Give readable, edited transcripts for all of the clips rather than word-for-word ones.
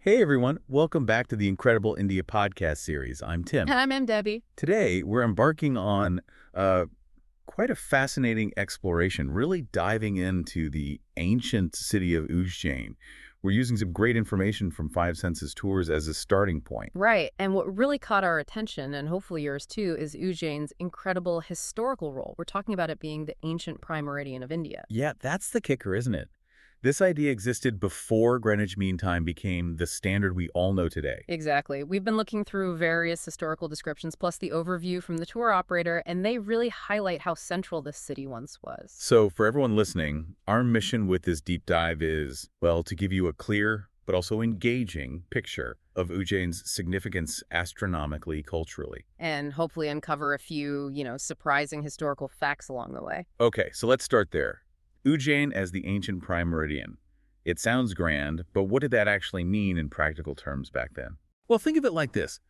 Hey everyone, welcome back to the Incredible India podcast series. I'm Tim. And I'm Debbie. Today we're embarking on quite a fascinating exploration, really diving into the ancient city of Ujjain. We're using some great information from Five Senses Tours as a starting point. Right. And what really caught our attention, and hopefully yours too, is Ujjain's incredible historical role. We're talking about it being the ancient Prime Meridian of India. Yeah, that's the kicker, isn't it? This idea existed before Greenwich Mean Time became the standard we all know today. Exactly. We've been looking through various historical descriptions, plus the overview from the tour operator, and they really highlight how central this city once was. So for everyone listening, our mission with this deep dive is, well, to give you a clear but also engaging picture of Ujjain's significance astronomically, culturally. And hopefully uncover a few, surprising historical facts along the way. Okay, so let's start there. Ujjain as the ancient prime meridian. It sounds grand, but what did that actually mean in practical terms back then? Well, think of it like this.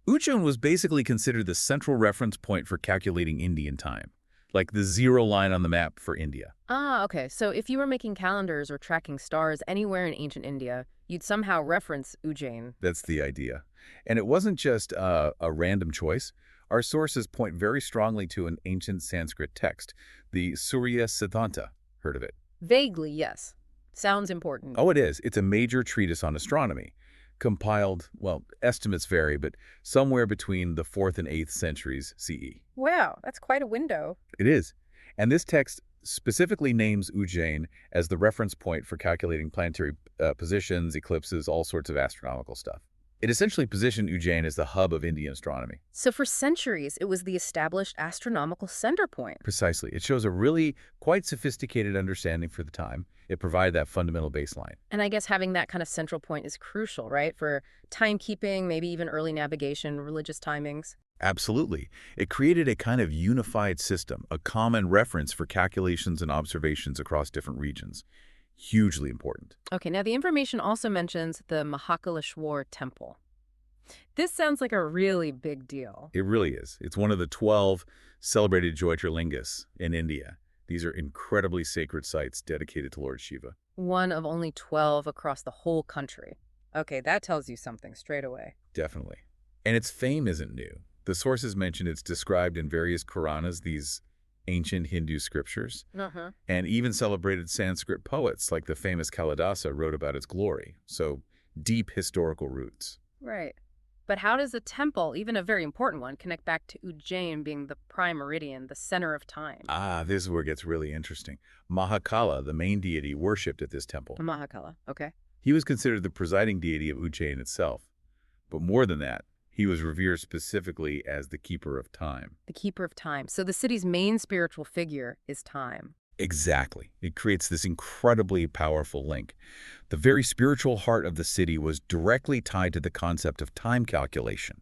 Ujjain was basically considered the central reference point for calculating Indian time, like the zero line on the map for India. Ah, okay. So if you were making calendars or tracking stars anywhere in ancient India, you'd somehow reference Ujjain. That's the idea. And it wasn't just a random choice. Our sources point very strongly to an ancient Sanskrit text, the Surya Siddhanta. Heard of it? Vaguely, yes. Sounds important. Oh, it is. It's a major treatise on astronomy. Compiled, well, estimates vary, but somewhere between the 4th and 8th centuries CE. Wow, that's quite a window. It is. And this text specifically names Ujjain as the reference point for calculating planetary positions, eclipses, all sorts of astronomical stuff. It essentially positioned Ujjain as the hub of Indian astronomy. So for centuries, it was the established astronomical center point. Precisely. It shows a really quite sophisticated understanding for the time. It provided that fundamental baseline. And I guess having that kind of central point is crucial, right? For timekeeping, maybe even early navigation, religious timings. Absolutely. It created a kind of unified system, a common reference for calculations and observations across different regions. Hugely important. Okay, now the information also mentions the Mahakaleshwar temple. This sounds like a really big deal. It really is. It's one of the 12 celebrated Jyotirlingas in India. These are incredibly sacred sites dedicated to Lord Shiva. One of only 12 across the whole country. Okay, that tells you something straight away. Definitely. And its fame isn't new. The sources mention it's described in various Puranas, these ancient Hindu scriptures, and even celebrated Sanskrit poets like the famous Kalidasa wrote about its glory. So deep historical roots. Right. But how does a temple, even a very important one, connect back to Ujjain being the prime meridian, the center of time? Ah, this is where it gets really interesting. Mahakala, the main deity, worshipped at this temple. Mahakala, okay. He was considered the presiding deity of Ujjain itself. But more than that, he was revered specifically as the keeper of time. The keeper of time. So the city's main spiritual figure is time. Exactly. It creates this incredibly powerful link. The very spiritual heart of the city was directly tied to the concept of time calculation,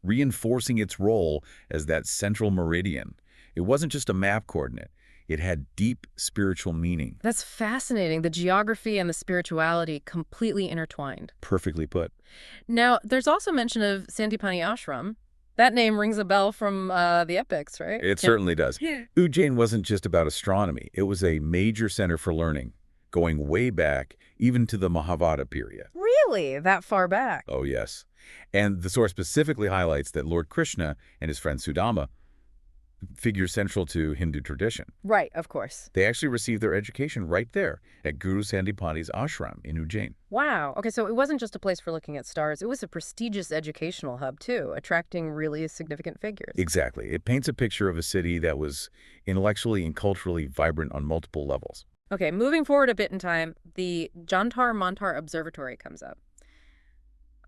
reinforcing its role as that central meridian. It wasn't just a map coordinate. It had deep spiritual meaning. That's fascinating. The geography and the spirituality completely intertwined. Perfectly put. Now, there's also mention of Sandipani Ashram. That name rings a bell from the epics, right? It certainly does. Yeah. Ujjain wasn't just about astronomy. It was a major center for learning, going way back, even to the Mahabharata period. Really? That far back? Oh, yes. And the source specifically highlights that Lord Krishna and his friend Sudama figure central to Hindu tradition. Right, of course. They actually received their education right there at Guru Sandipani's ashram in Ujjain. Wow. Okay, so it wasn't just a place for looking at stars. It was a prestigious educational hub, too, attracting really significant figures. Exactly. It paints a picture of a city that was intellectually and culturally vibrant on multiple levels. Okay, moving forward a bit in time, the Jantar Mantar Observatory comes up.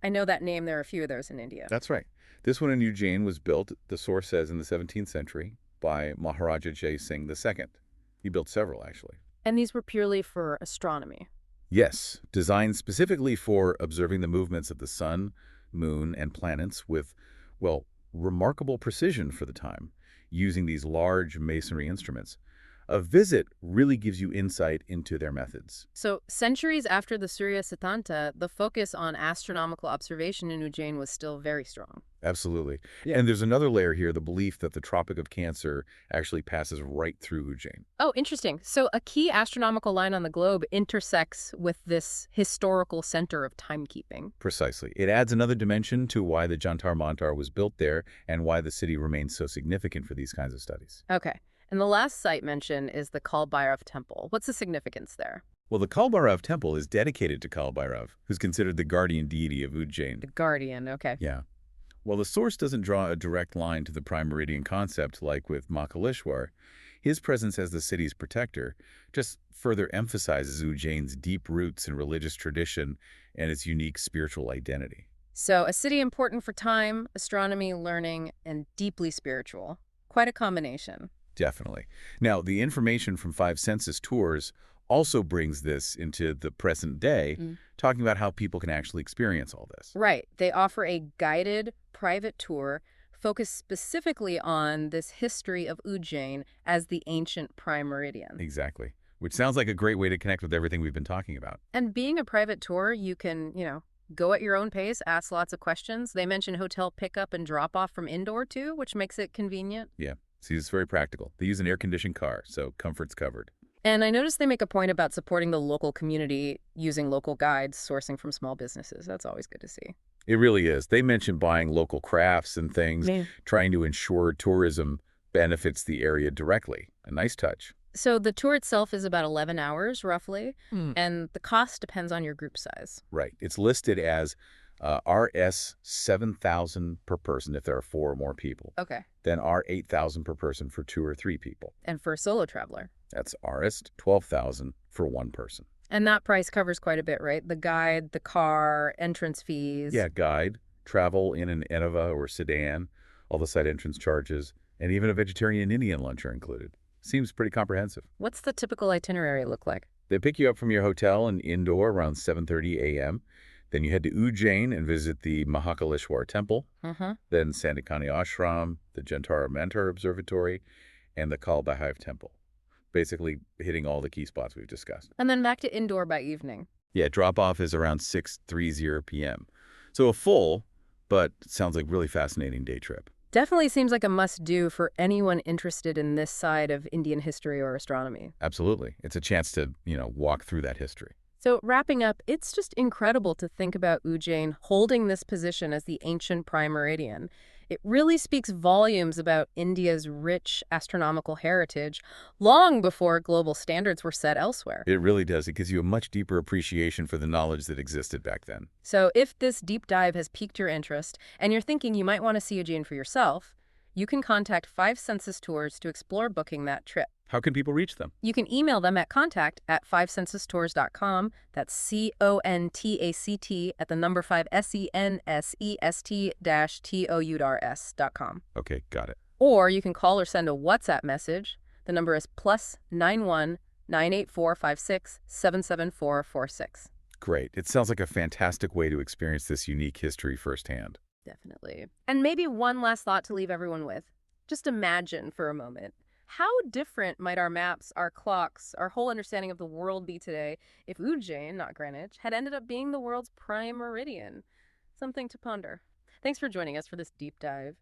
I know that name. There are a few of those in India. That's right. This one in Ujjain was built, the source says, in the 17th century by Maharaja Jai Singh II. He built several, actually. And these were purely for astronomy. Yes, designed specifically for observing the movements of the sun, moon, and planets with, well, remarkable precision for the time, using these large masonry instruments. A visit really gives you insight into their methods. So, centuries after the Surya Siddhanta, the focus on astronomical observation in Ujjain was still very strong. Absolutely. Yeah. And there's another layer here, the belief that the Tropic of Cancer actually passes right through Ujjain. Oh, interesting. So, a key astronomical line on the globe intersects with this historical center of timekeeping. Precisely. It adds another dimension to why the Jantar Mantar was built there and why the city remains so significant for these kinds of studies. Okay. And the last site mentioned is the Kalbhairav Temple. What's the significance there? Well, the Kalbhairav temple is dedicated to Kalbhairav, who's considered the guardian deity of Ujjain. The Guardian, okay. Yeah. While the source doesn't draw a direct line to the Prime Meridian concept like with Mahakaleshwar, his presence as the city's protector just further emphasizes Ujjain's deep roots in religious tradition and its unique spiritual identity. So, a city important for time, astronomy, learning, and deeply spiritual. Quite a combination. Definitely. Now, the information from five census tours also brings this into the present day, talking about how people can actually experience all this. Right. They offer a guided private tour focused specifically on this history of Ujjain as the ancient prime meridian. Exactly. Which sounds like a great way to connect with everything we've been talking about. And being a private tour, you can, go at your own pace, ask lots of questions. They mention hotel pickup and drop off from indoor too, which makes it convenient. Yeah. See, it's very practical. They use an air-conditioned car, so comfort's covered. And I noticed they make a point about supporting the local community using local guides, sourcing from small businesses. That's always good to see. It really is. They mention buying local crafts and things, Yeah. trying to ensure tourism benefits the area directly. A nice touch. So the tour itself is about 11 hours, roughly, and the cost depends on your group size. Right. It's listed as RS 7,000 per person if there are 4 or more people. Okay. Then R 8,000 per person for 2 or 3 people. And for a solo traveler. That's RS 12,000 for 1 person. And that price covers quite a bit, right? The guide, the car, entrance fees. Yeah, guide, travel in an Innova or sedan, all the site entrance charges, and even a vegetarian Indian lunch are included. Seems pretty comprehensive. What's the typical itinerary look like? They pick you up from your hotel and indoor around 7:30 a.m. Then you head to Ujjain and visit the Mahakaleshwar temple, then Sandikani Ashram, the Jantara Mantar Observatory, and the Kalbhairav temple. Basically hitting all the key spots we've discussed. And then back to indoor by evening. Yeah, drop-off is around 6:30 p.m. So a full, but sounds like really fascinating day trip. Definitely seems like a must-do for anyone interested in this side of Indian history or astronomy. Absolutely. It's a chance to, walk through that history. So wrapping up, it's just incredible to think about Ujjain holding this position as the ancient prime meridian. It really speaks volumes about India's rich astronomical heritage long before global standards were set elsewhere. It really does. It gives you a much deeper appreciation for the knowledge that existed back then. So if this deep dive has piqued your interest and you're thinking you might want to see Ujjain for yourself, you can contact 5 Census Tours to explore booking that trip. How can people reach them? You can email them at contact@5censustours.com. That's CONTACT at the number 5 SENSEST-TOURS.com. Okay, got it. Or you can call or send a WhatsApp message. The number is +91 98456 77446. Great. It sounds like a fantastic way to experience this unique history firsthand. Definitely. And maybe one last thought to leave everyone with. Just imagine for a moment. How different might our maps, our clocks, our whole understanding of the world be today if Ujjain, not Greenwich, had ended up being the world's prime meridian? Something to ponder. Thanks for joining us for this deep dive.